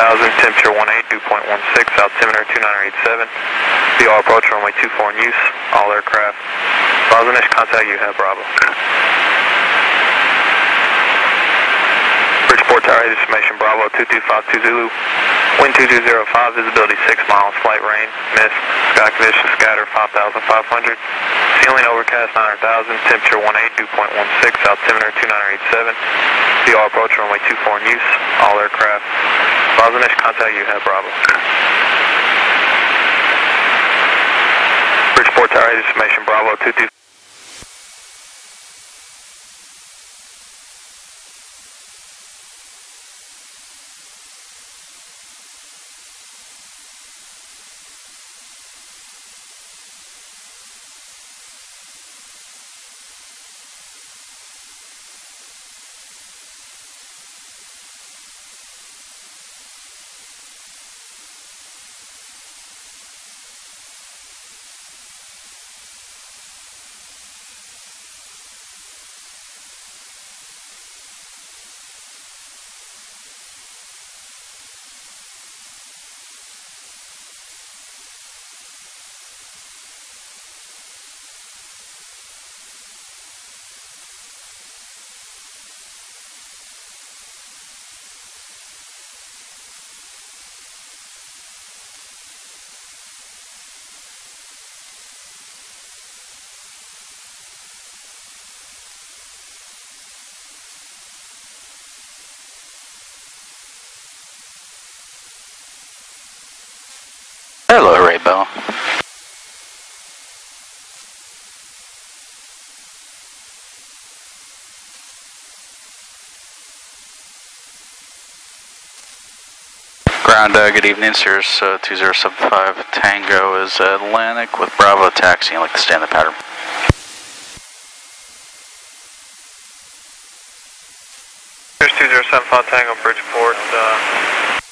9000, temperature 18, dew point 16, altimeter 29887. VR approach runway 24 in use, all aircraft. Bravo Nation, contact you, have Bravo. Bridgeport Tower information, Bravo 2252 Zulu. Wind 2205, visibility 6 miles, flight rain, mist, sky conditions scatter 5500. Ceiling overcast 9000, temperature 18, dew point 16, altimeter 29887. VR approach runway 24 in use, all aircraft. Bravo Nation, contact you, have Bravo. Bridgeport Tower information, Bravo 22. Hello, Ray Bell. Ground, good evening, Sirius 2075 Tango is Atlantic with Bravo taxiing. I'd like to stay in the pattern. Sirius 2075 Tango, Bridgeport,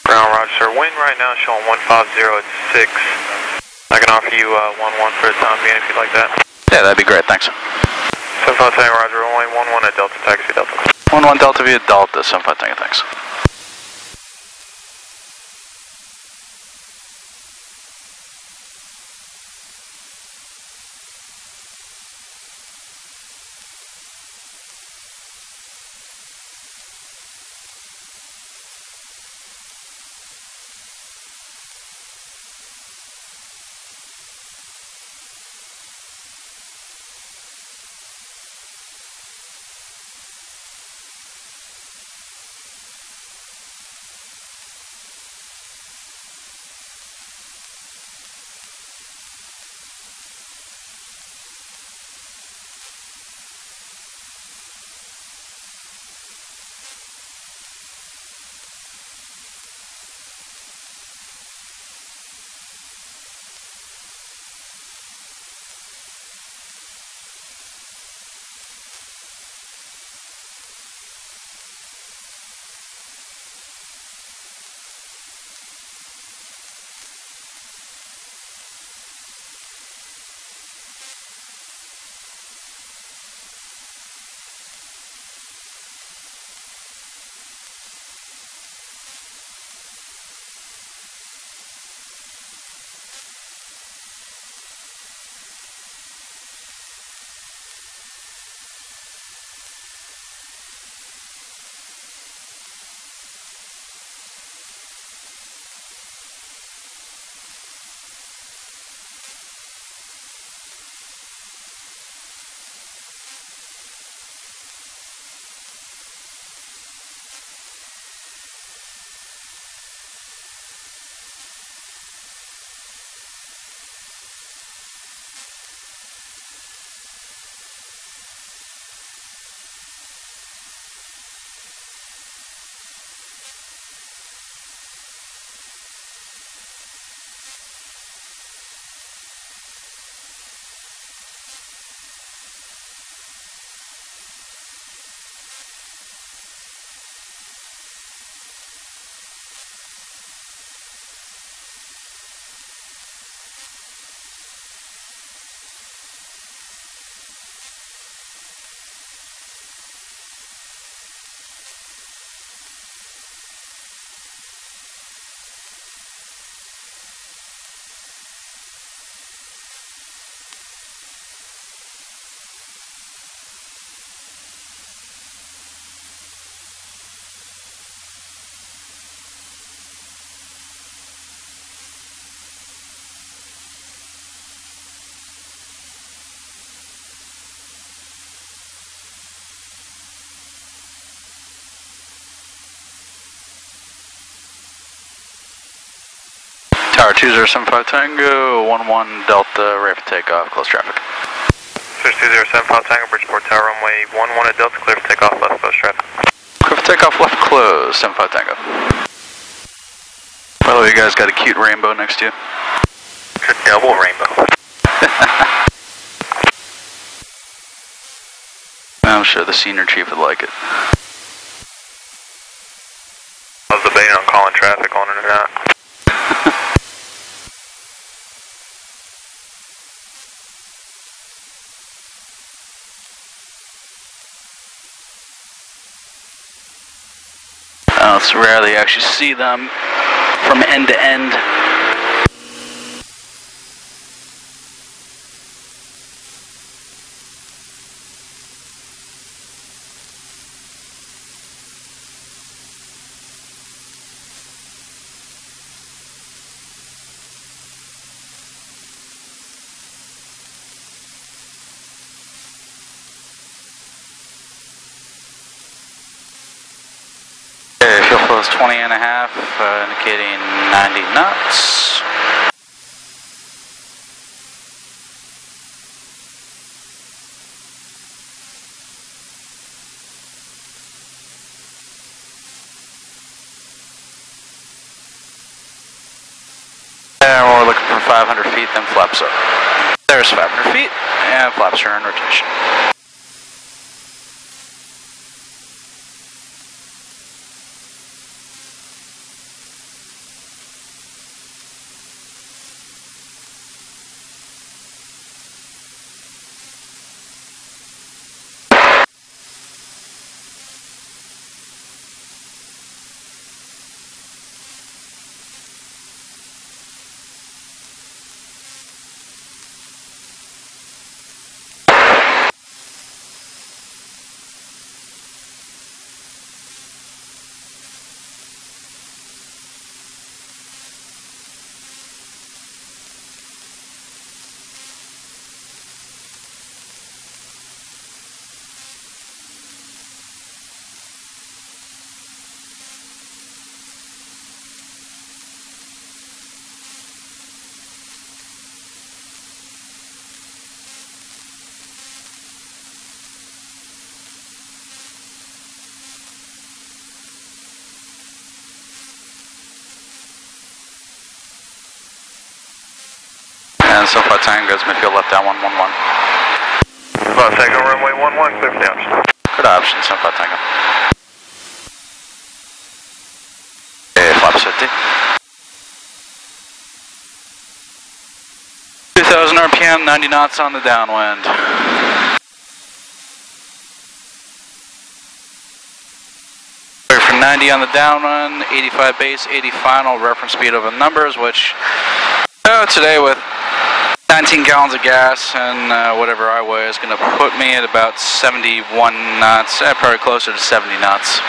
ground, roger, sir. Wind right now is showing 150 at 6. I can offer you 11 for the time being if you'd like that. Yeah, that'd be great, thanks. 75 Tango, roger, runway 11 at Delta, taxi Delta. 11 Delta via Delta, 75 Tango, thanks. Tower 2075 Tango, 11 Delta, ready for takeoff, close traffic. Search 2075 Tango, Bridgeport Tower, runway 11 at Delta, clear for takeoff, left close traffic. Clear for takeoff, left close, 75 Tango. By the way, you guys got a cute rainbow next to you. It's a double rainbow. I'm sure the senior chief would like it. I was debating on calling traffic on it or not. It's rare that you actually see them from end to end. Fuel flow is 20 and a half, indicating 90 knots. And we're looking for 500 feet, then flaps up. There's 500 feet, and flaps are in rotation. And so far Tango's midfield left down 111. About Tango, runway 11, clear for the option. Good option, so far Tango. Okay, flaps 50. 2000 RPM, 90 knots on the downwind. Clear for 90 on the downwind, 85 base, 80 final, reference speed over numbers, which today with 19 gallons of gas and whatever I weigh is going to put me at about 71 knots, probably closer to 70 knots.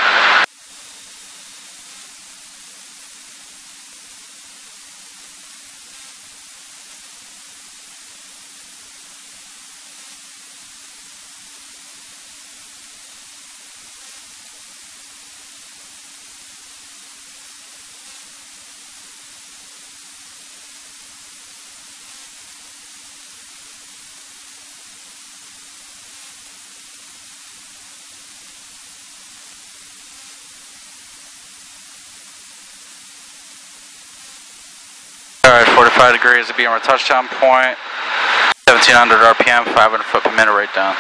Alright, 45 degrees to be on our touchdown point, 1700 RPM, 500 foot per minute right down.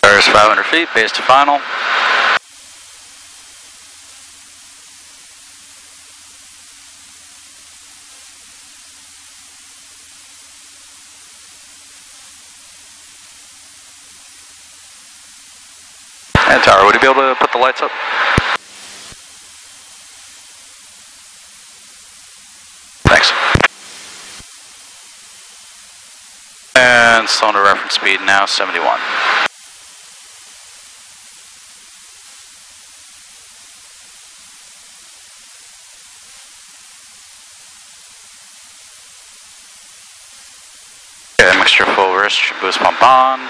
There's 500 feet, base to final. And Tower, would you be able to put the lights up? Thanks. And cylinder reference speed now 71. Okay, mixture full wrist, boost pump on.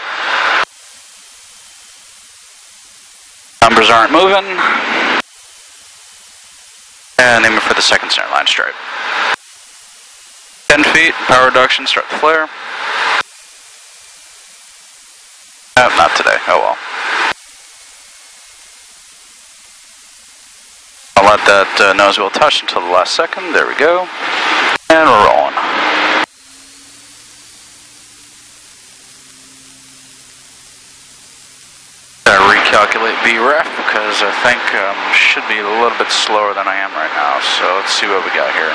Numbers aren't moving. And aiming for the second center line stripe. 10 feet, power reduction, start the flare. Not today, oh well. I'll let that nose wheel touch until the last second, there we go. And we're rolling. Recalculate VREF because I think should be a little bit slower than I am right now, so let's see what we got here.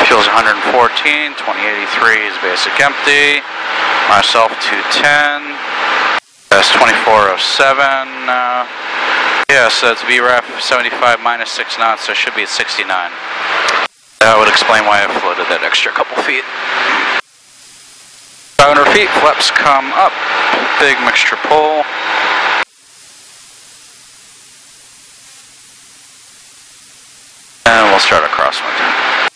Fuel's 114, 2083 is basic empty, myself 210, that's 2407, yeah, so that's VREF 75 minus 6 knots, so it should be at 69. That would explain why I floated that extra couple feet. 500 feet, flaps come up, big mixture pull. And we'll start a crosswind.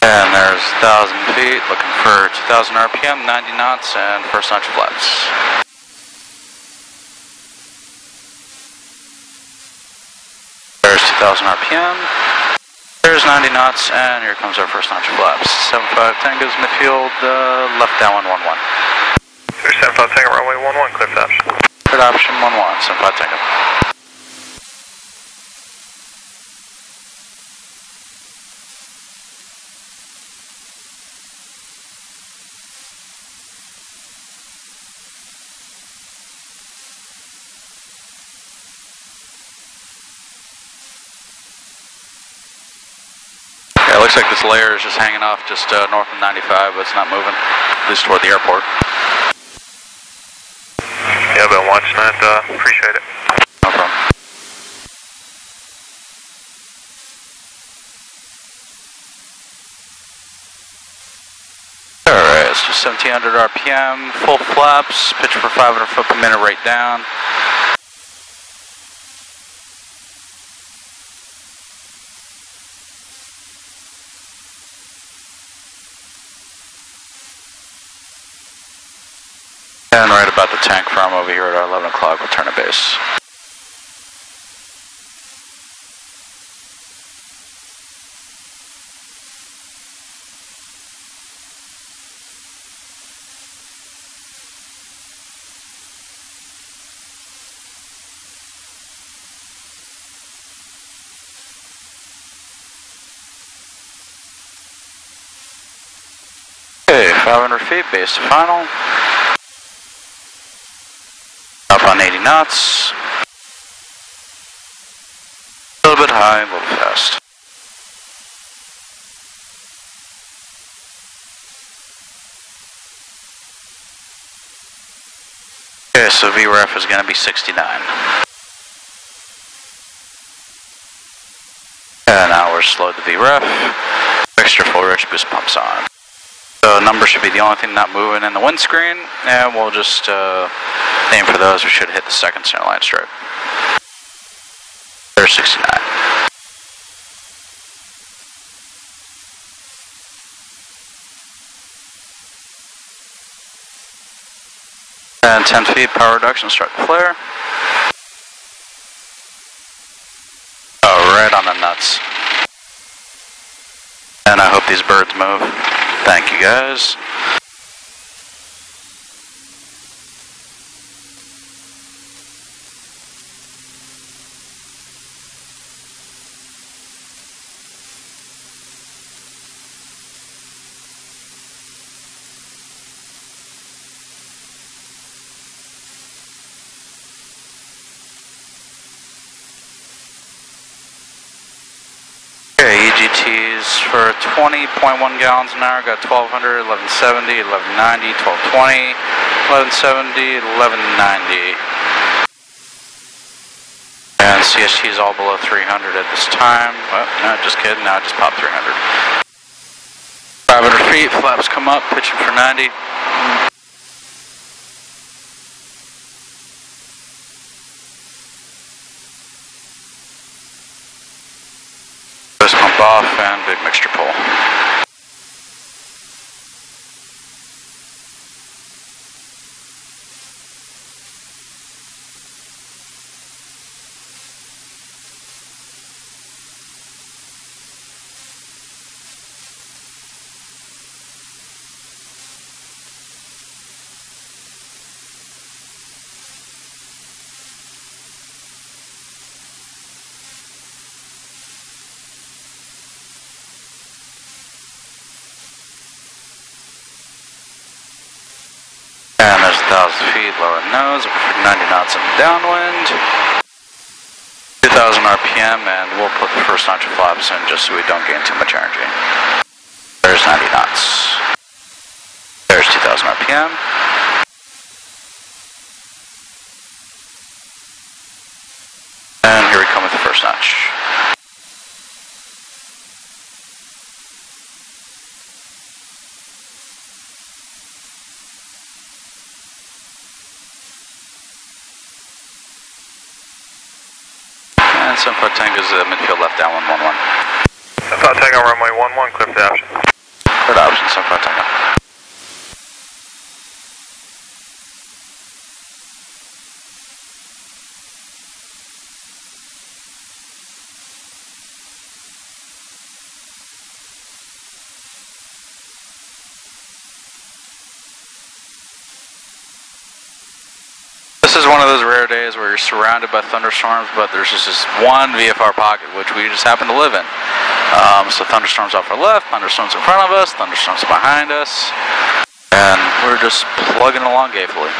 And there's 1,000 feet, looking for 2,000 RPM, 90 knots, and first notch flaps. There's 2,000 RPM, there's 90 knots, and here comes our first notch flaps. 75 Tango's midfield, left downwind 11. There's 75 Tango, runway 11, clear for option. Cleared option 11, 75 Tango. Looks like this layer is just hanging off just north of 95, but it's not moving, at least toward the airport. Yeah, I've been watching that, appreciate it. No problem. Alright, it's just 1700 RPM, full flaps, pitch for 500 foot per minute right down. And right about the tank farm over here at our 11 o'clock, we'll turn to base. Okay, 500 feet, base to final. Up on 80 knots. A little bit high, a little fast. Okay, so VREF is going to be 69. And now we're slowed to VREF. Extra full rich boost pumps on. So number should be the only thing not moving in the windscreen, and we'll just aim for those. We should hit the second center line stripe. There's 69. And 10 feet, power reduction, start the flare. Oh, right on the nuts. And I hope these birds move. Thank you guys. Okay, EGTs for 20.1 gallons an hour, got 1200, 1170, 1190, 1220, 1170, 1190. And CST is all below 300 at this time. Well, no, just kidding, now I just popped 300. 500 feet, flaps come up, pitching for 90. Pump off and big mixture pull. And there's 1,000 feet, lower nose, 90 knots in downwind, 2,000 RPM, and we'll put the first notch of flaps in just so we don't gain too much energy. There's 90 knots. There's 2,000 RPM. And here we come with the first notch. Sunflower Tango is midfield left down 111. Sunflower Tango runway 11, clear for the option. Third option, Sunflower Tango. This is one of those rare days where you're surrounded by thunderstorms, but there's just this one VFR pocket which we just happen to live in. So thunderstorms off our left, thunderstorms in front of us, thunderstorms behind us, and we're just plugging along gayfully.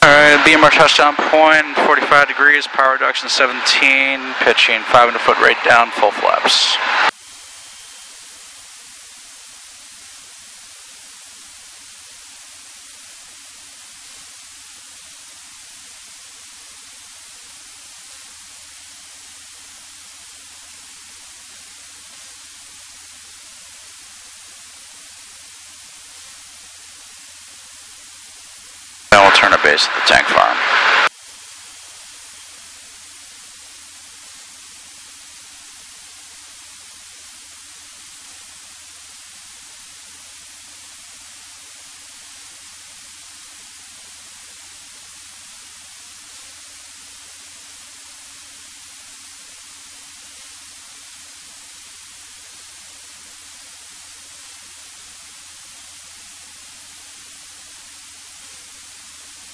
Alright, BMR touchdown point, 45 degrees, power reduction 17, pitching 500 foot right down, full flaps. Then we'll turn our base at the tank farm.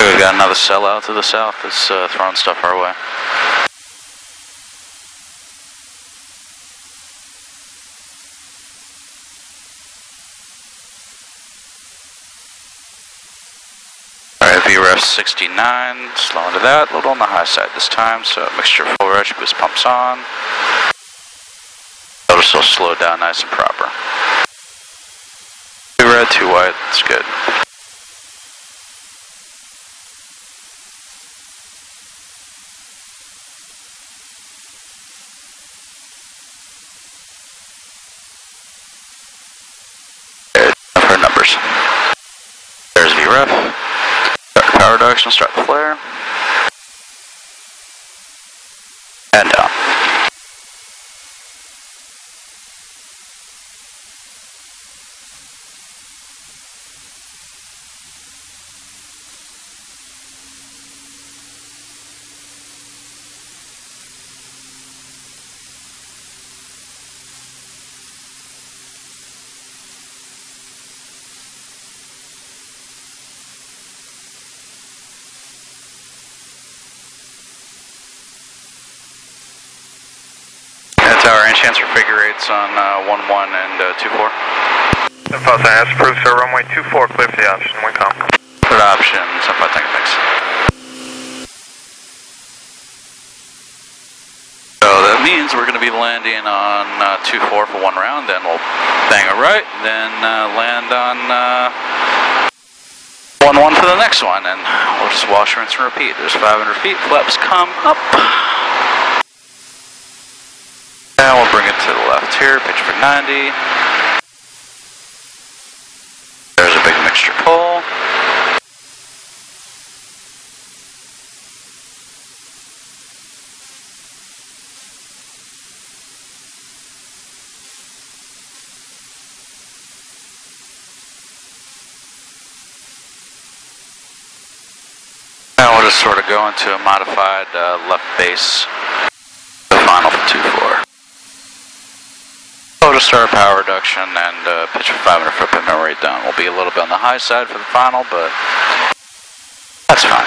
We've got another sellout to the south that's throwing stuff our way. Alright, VREF 69, slow into that, a little on the high side this time, so mixture full rush, boost pumps on. It'll still slow down nice and proper. 2 red, 2 white, that's good. There's VREF. Start the power reduction, start the flare. And down. chance for figure eights on 11 and 24. 10-5, that's approved, sir. Runway 24, clear for the option. Wind calm. Good option. 10-5, thanks. So that means we're going to be landing on 24 for one round, then we'll bang it right, then land on 11 for the next one, and we'll just wash, rinse, and repeat. There's 500 feet, flaps come up. And we'll bring it to the left here, pitch for 90. There's a big mixture pull. Now we'll just sort of go into a modified left base, the final for 2-4. We'll just start power reduction and pitch for 500 foot pin memory down. We'll be a little bit on the high side for the final, but that's fine.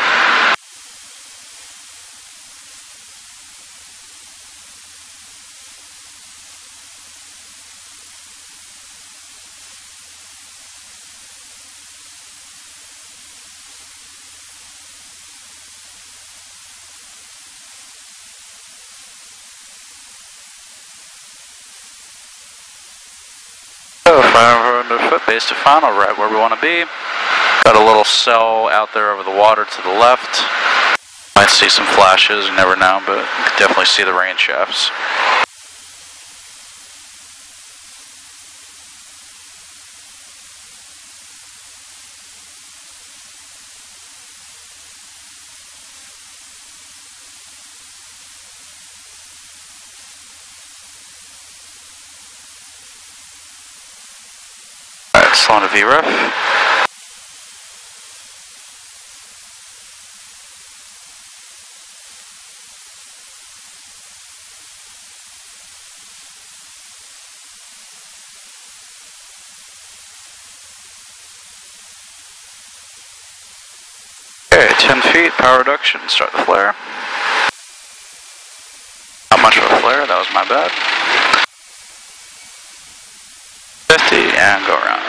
So 500 foot base to final, right where we want to be. Got a little cell out there over the water to the left. Might see some flashes, you never know, but you can definitely see the rain shafts. Slow to VREF. Okay, 10 feet, power reduction, start the flare. Not much of a flare, that was my bad. 50 and go around.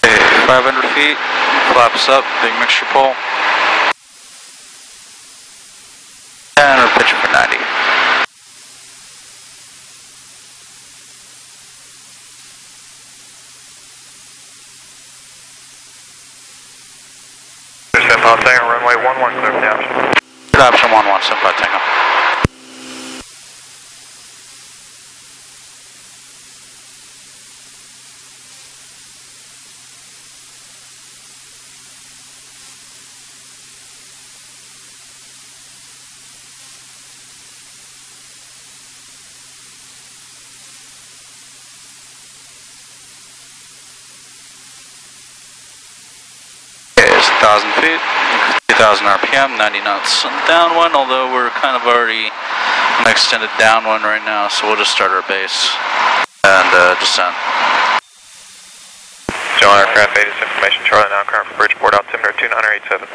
Okay, 500 feet, flaps up, big mixture pull. And we're pitching for 90. Senpai Tango, runway 11, clear for the option. Good option 11, Senpai Tango. Okay, it's 1,000 feet. 2,000 RPM, 90 knots on the downwind, although we're kind of already an extended downwind right now, so we'll just start our base and descend. General aircraft Vegas information, Charlie now current for Bridgeport, altimeter 2987.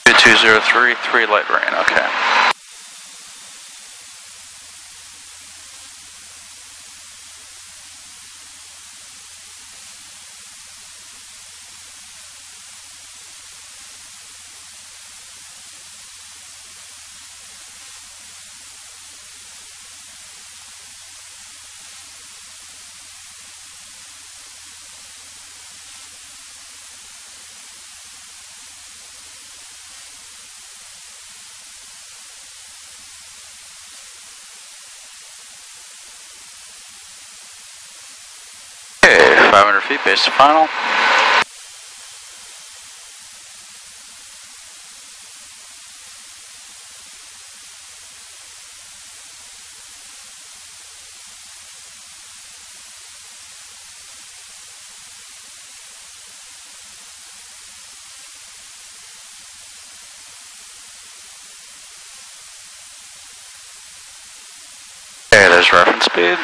2203, 3 light rain, okay. 500 feet, base to final. Okay, there's reference speed.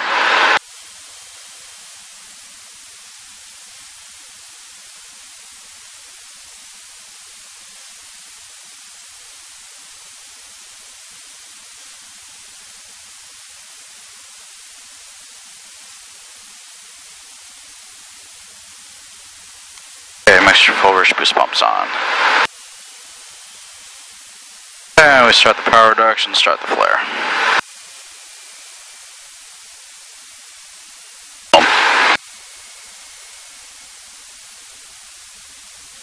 Okay, mixture full rich boost pumps on. And we start the power reduction, start the flare.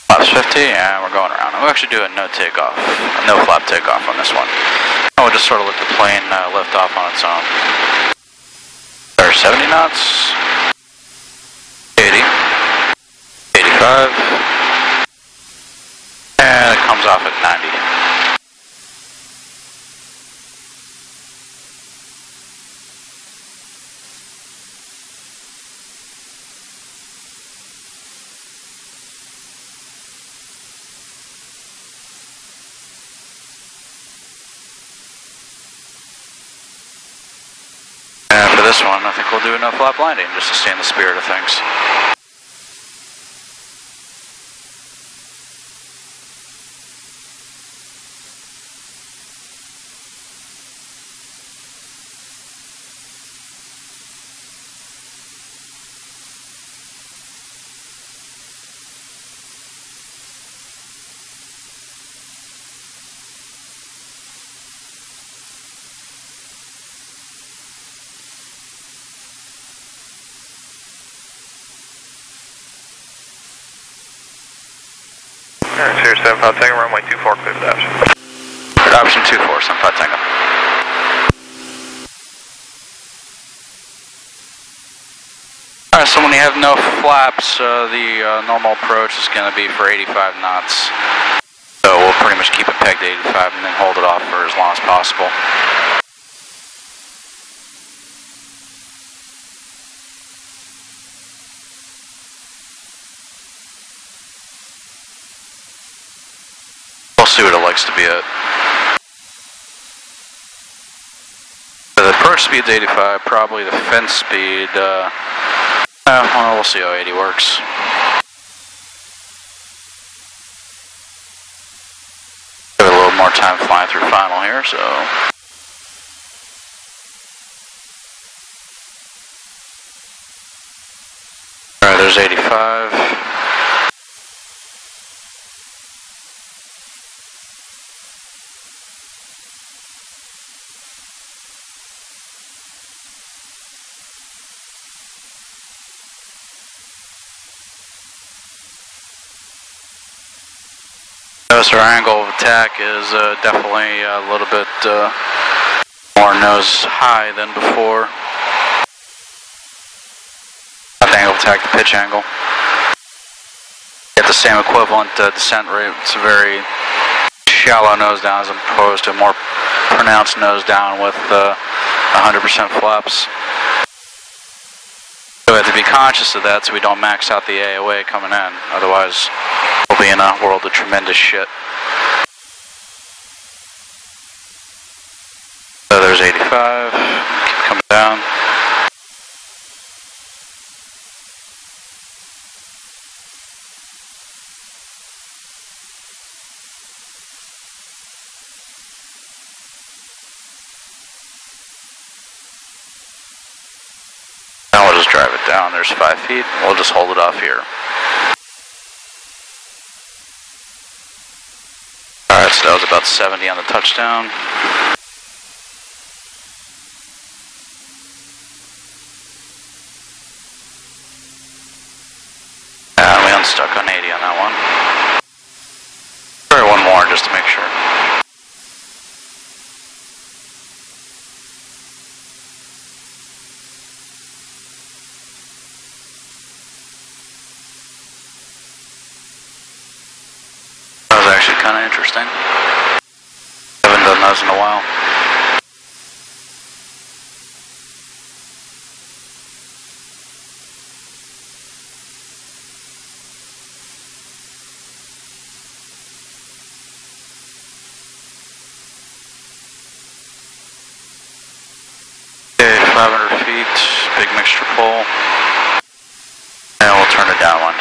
Flaps 50, and we're going around. We'll actually do a no takeoff, a no flap takeoff on this one. And we'll just sort of let the plane lift off on its own. There's 70 knots, 80, 85, and it comes off at 90. And for this one, I think we'll do a no flap landing just to stay in the spirit of things. Sierra 75 Tango, runway 24, clear for option. Option 24, 75 Tango. Alright, so when you have no flaps, the normal approach is going to be for 85 knots. So we'll pretty much keep it pegged to 85 and then hold it off for as long as possible. We'll see what it likes to be at. So the approach speed's 85, probably the fence speed, well, we'll see how 80 works. Give it a little more time flying through final here, so. Alright, there's 85. Notice our angle of attack is definitely a little bit more nose high than before. Not the angle of attack, the pitch angle. Get the same equivalent descent rate. It's a very shallow nose down as opposed to a more pronounced nose down with 100% flaps. So we have to be conscious of that so we don't max out the AOA coming in. Otherwise, we'll be in a world of tremendous shit. So there's 85. Keep coming down. Now we'll just drive it down. There's 5 feet. We'll just hold it off here. Alright, so that was about 70 on the touchdown. We unstuck on 80 on that one. Try one more just to make sure. interesting. Haven't done those in a while. Okay, 500 feet, big mixture pole. And we'll turn it downwind.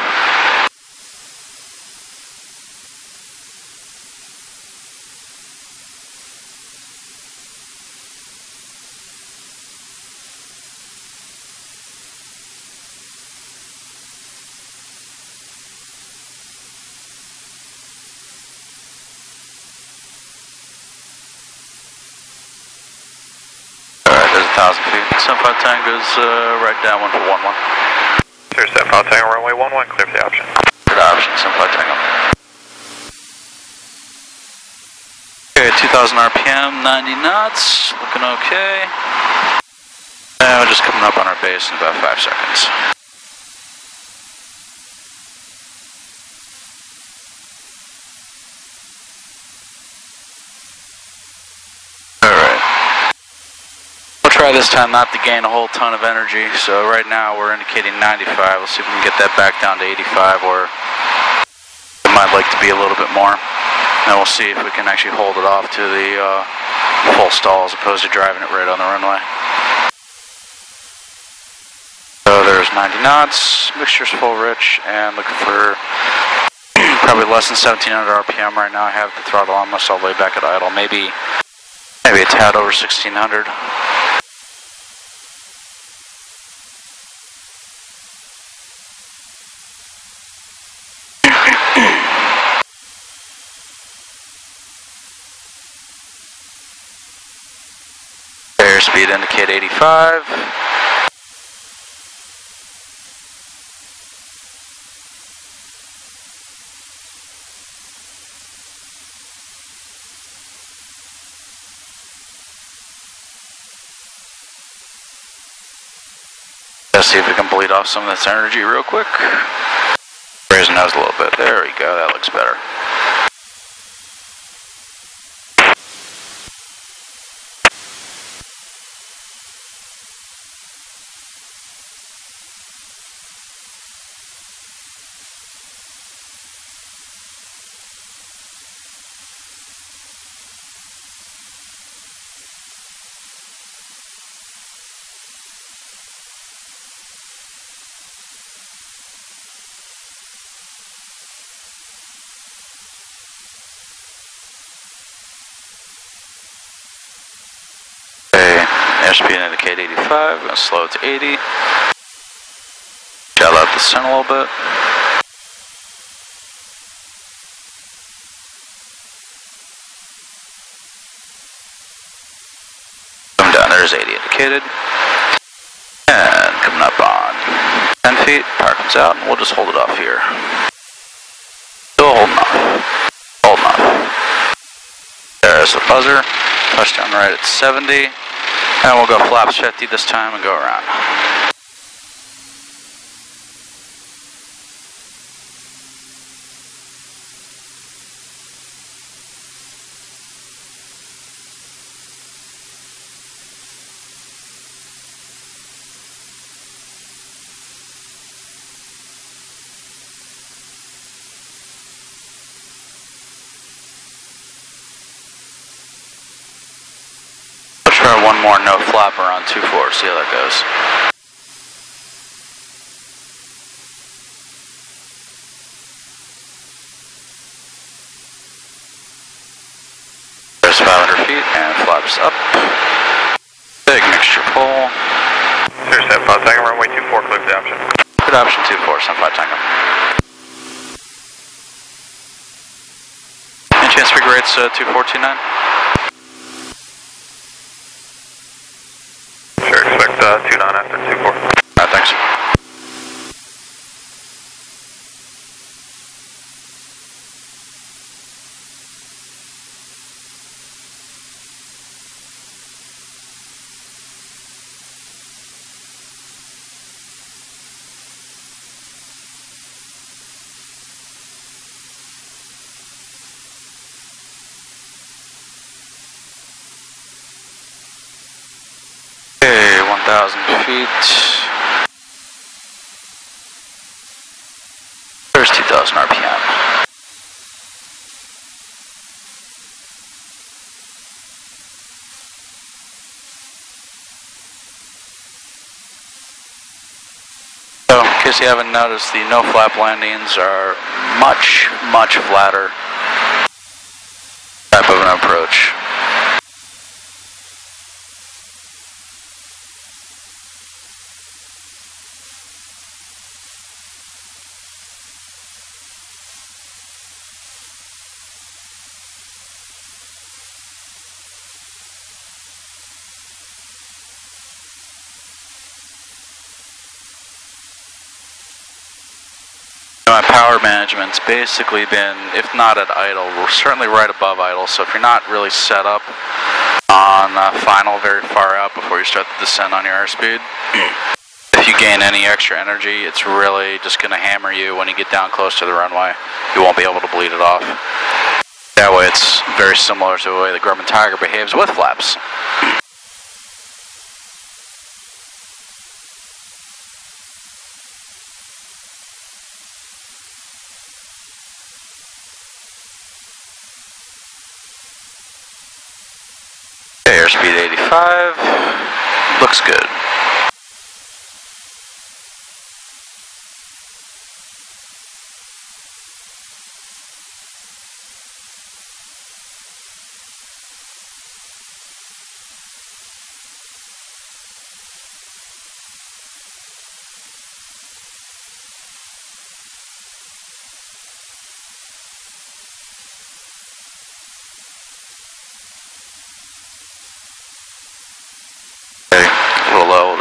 Alright, there's 1,000 feet. 75 Tango's right downwind for 11. Sure, 75 Tango, runway 11, clear for the option. Good option, 75 Tango. Okay, 2,000 RPM, 90 knots, looking okay. And we're just coming up on our base in about 5 seconds. Try this time not to gain a whole ton of energy, so right now we're indicating 95. Let's see if we can get that back down to 85, or it might like to be a little bit more. And we'll see if we can actually hold it off to the full stall as opposed to driving it right on the runway. So there's 90 knots, mixture's full rich, and looking for probably less than 1,700 RPM right now. I have the throttle almost all the way back at idle, maybe a tad over 1,600. Airspeed indicate 85. Let's see if we can bleed off some of this energy real quick. Raise the nose a little bit. There we go, that looks better. Airspeed indicate 85, I'm going to slow it to 80. Shallow out the center a little bit. Come down, there's 80 indicated. And coming up on 10 feet, power comes out, and we'll just hold it off here. Still holding off. Holding off. There's the buzzer. Touchdown right at 70. And we'll go flaps 50 this time and go around. Try one more no flapper on 2-4, see how that goes. There's 500 feet and flaps up. Big mixture pull. Sure, 75 Tango, runway 24, clear for the option. Good option 24, 75 Tango. Any chance figure rates 2429? Expect 29 after 24. Alright, thanks. 2,000 feet. There's 2,000 RPM. So, in case you haven't noticed, the no-flap landings are much, much flatter type of an approach. My power management's basically been, if not at idle, we're certainly right above idle. So if you're not really set up on final very far out before you start the descent on your airspeed, if you gain any extra energy, it's really just going to hammer you when you get down close to the runway. You won't be able to bleed it off. That way it's very similar to the way the Grumman Tiger behaves with flaps. Airspeed 85, looks good.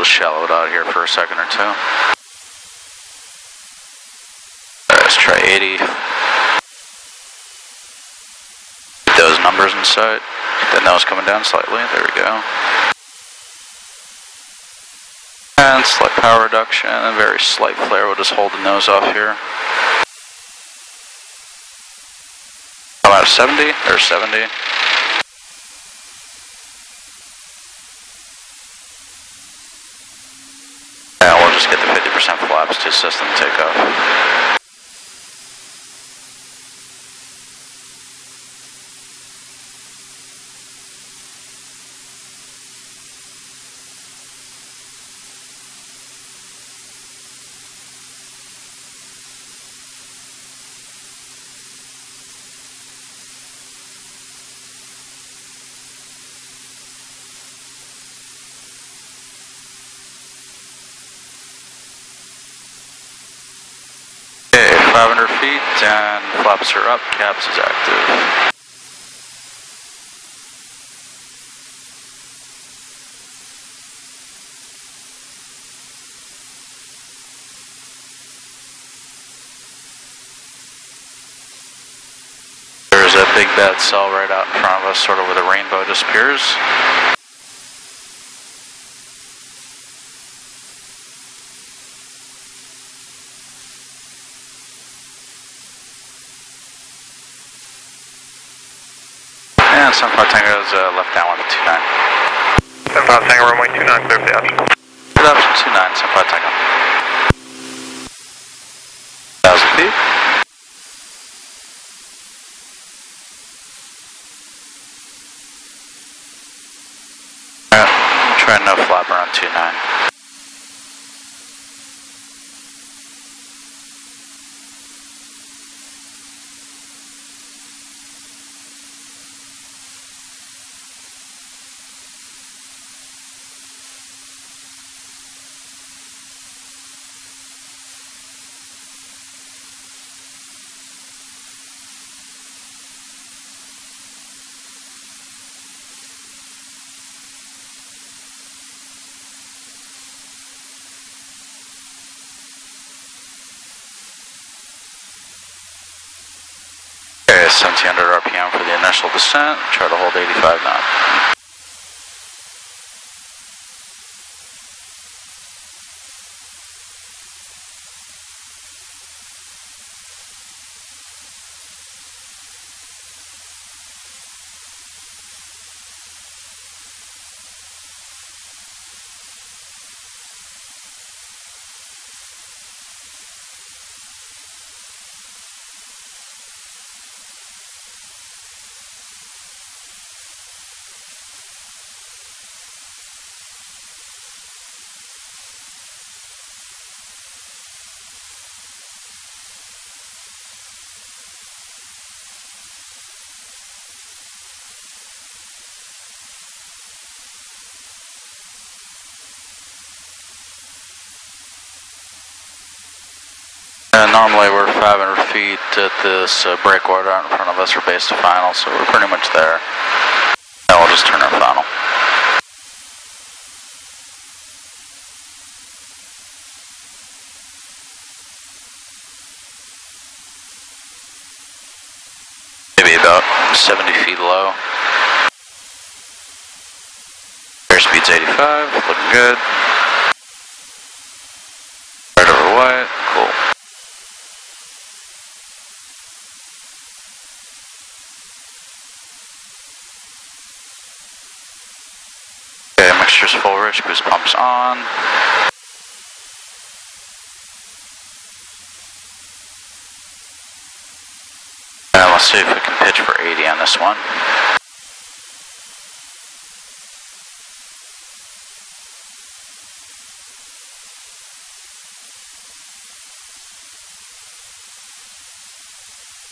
Shallow it out here for a second or two. Let's try 80. Get those numbers in sight. Get the nose coming down slightly. There we go. And slight power reduction. A very slight flare. We'll just hold the nose off here. About 70 or 70. Just get the 50% flaps to system takeoff. Okay, 500 feet and flaps are up, caps is active. There's a big bad cell right out in front of us, sort of where the rainbow disappears. And Sunflower Tango is left downwind of 29. Sunflower Tango, runway 29, clear for the option. Good option 29, Sunflower Tango. 1,000 feet. Alright, try no flap around 29. Okay, 1700 RPM for the initial descent. Try to hold 85 knots. Normally we're 500 feet at this breakwater out in front of us for base to final, so we're pretty much there. Now we'll just turn our final. Maybe about 70 feet low. Airspeed's 85, looking good. Right over white, cool. Okay, mixture's full rich, boost pumps on. And let's see if we can pitch for 80 on this one.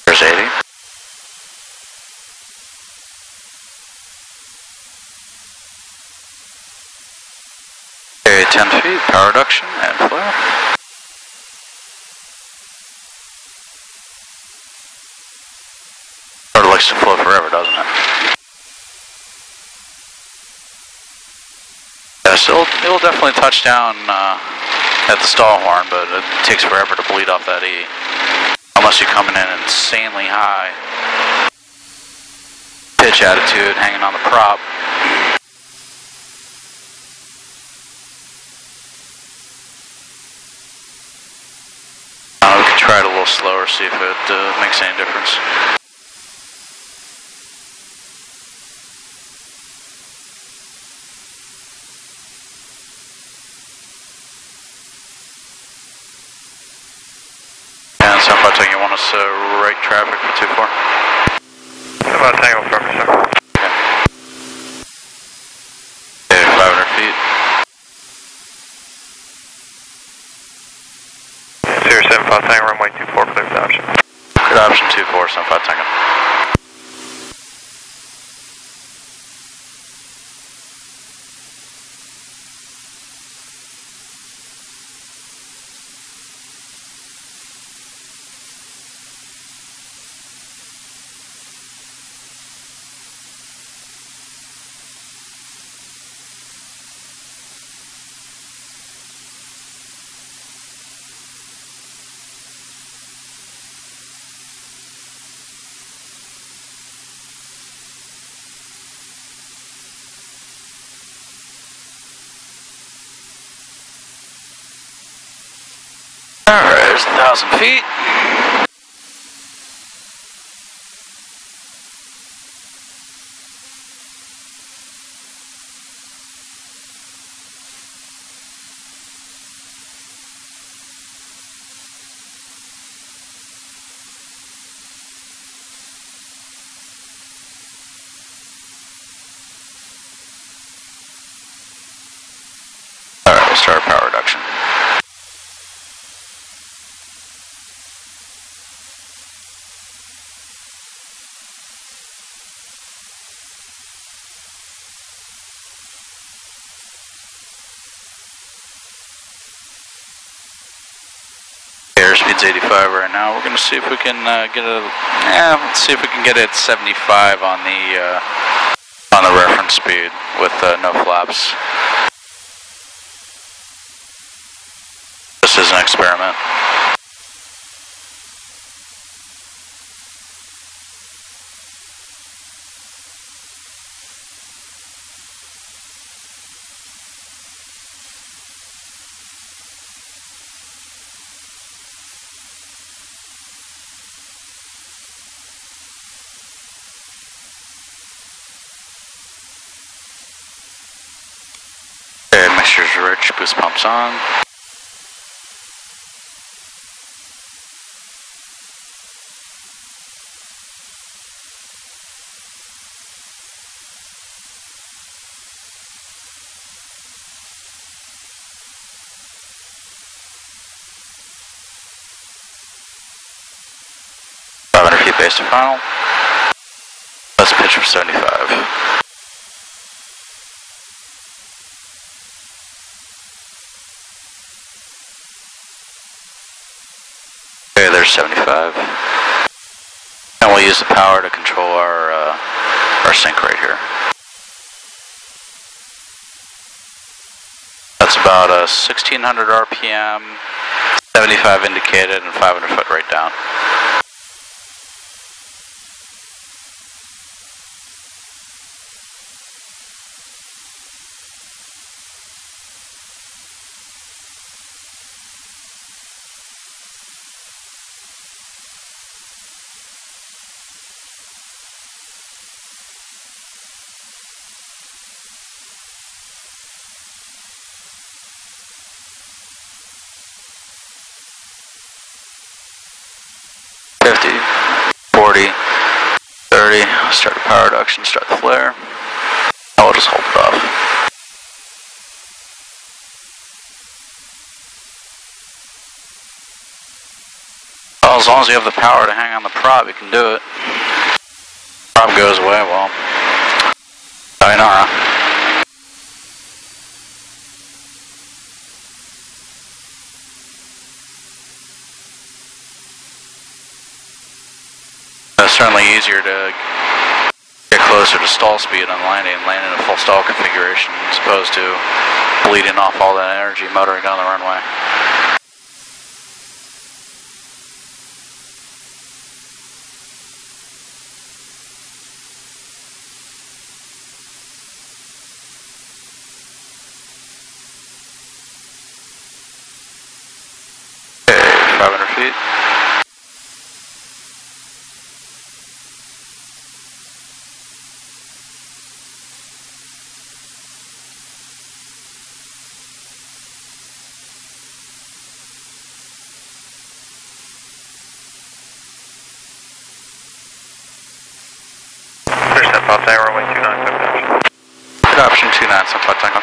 There's 80. Okay, 10 feet, power reduction and flare. Sort of likes to float forever, doesn't it? Yeah, so it'll definitely touch down at the stall horn, but it takes forever to bleed off that E. Unless you're coming in insanely high. Pitch attitude, hanging on the prop. We can try it a little slower, see if it makes any difference. And South Tango, you want us right traffic for 24? South Tango, sir. Okay, 500 feet. Sierra 75 Tango, runway 24, clear for option. Good option 24, 75 Tango. Alright, there's 1,000 feet. Alright, we'll start power reduction. Airspeed's 85 right now. We're gonna see if we can get a. Let's see if we can get it at 75 on the reference speed with no flaps. This is an experiment. Okay, mixture's rich, boost pumps on. Base to final. Let's pitch for 75. There's 75. And we'll use the power to control our sync right here. That's about 1600 RPM, 75 indicated, and 500 foot right down. Start the power reduction, start the flare. Now we'll just hold it off. Well, as long as you have the power to hang on the prop, you can do it. Prop goes away, well, sayonara. It's certainly easier to get closer to stall speed on landing and land in a full stall configuration as opposed to bleeding off all that energy motoring down the runway. Okay, 500 feet. Runway 29, option 29, so flight tango.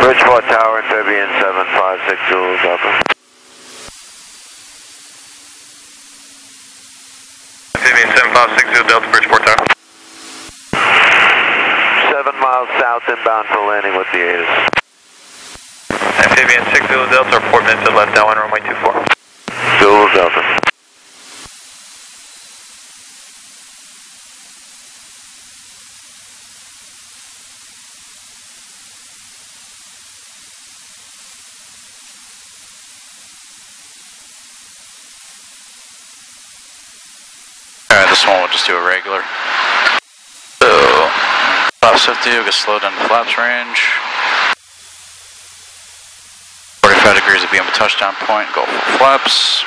Bridgeport Tower, amphibian 756 Zulu Delta. Amphibian 756 Zulu Delta, Bridgeport Tower. 7 miles south inbound for landing with the ATIS. Amphibian 6 Zulu Delta, report minutes to left downwind runway 24. Zulu Delta. Alright, this one we'll just do a regular. So, flaps 50, we'll get slowed down to flaps range. 45 degrees to be on the touchdown point, go for flaps.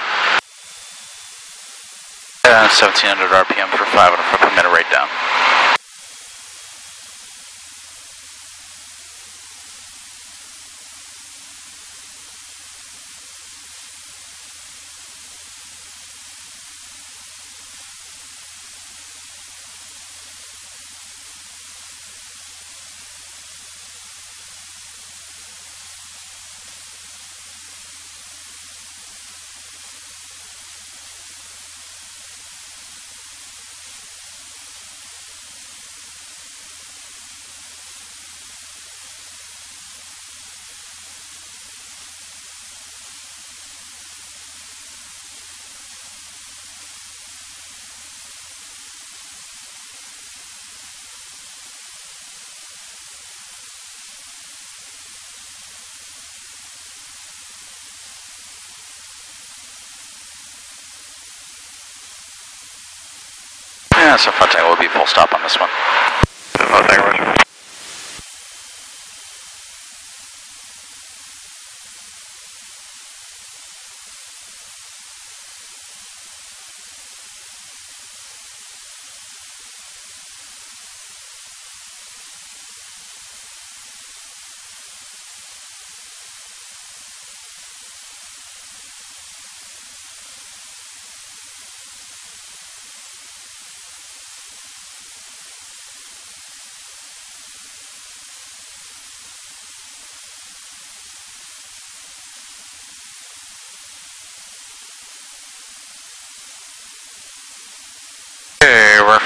And 1700 RPM for 500 foot per minute right down. Yeah, so front tank will be full stop on this one. Front tank, roger.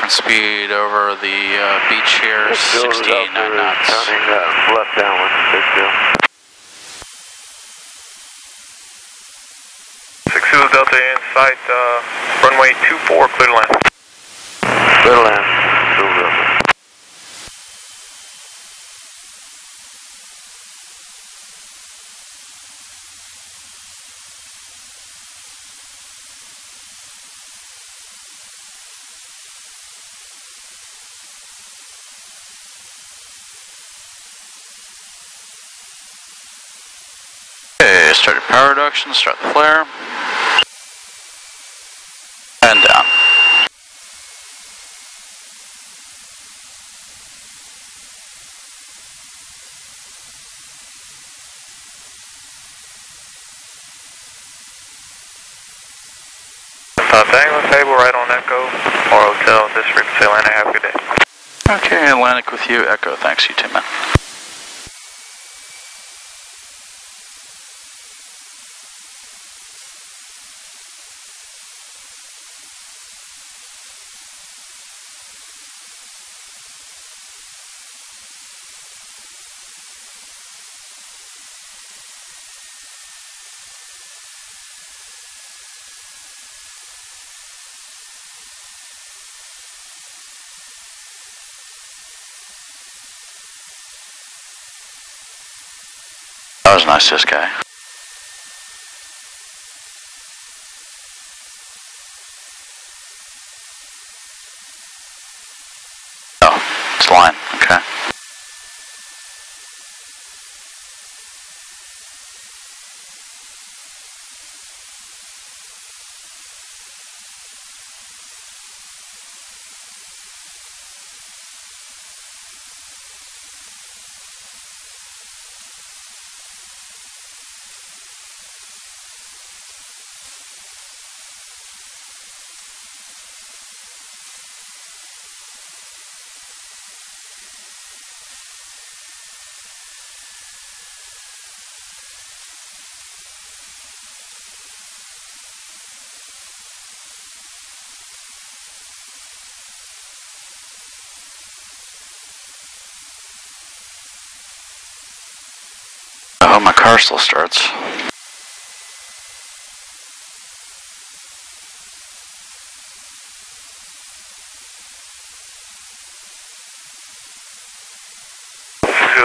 reference speed over the beach here, 69 knots. Counting left downwind, big deal. 60 Delta in sight, runway 24, clear to land. Clear to land, 60 Delta. Okay, start your power reduction, start the flare. And down. Tango table right on Echo or Hotel, this frequency Atlanta, have a good day. Okay, Atlantic with you, Echo, thanks, you too, man. That was nice, this guy. Oh, it's line, okay. I hope my car still starts.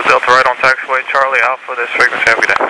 Delta right on taxiway, Charlie Alpha, this frequency, have a good day.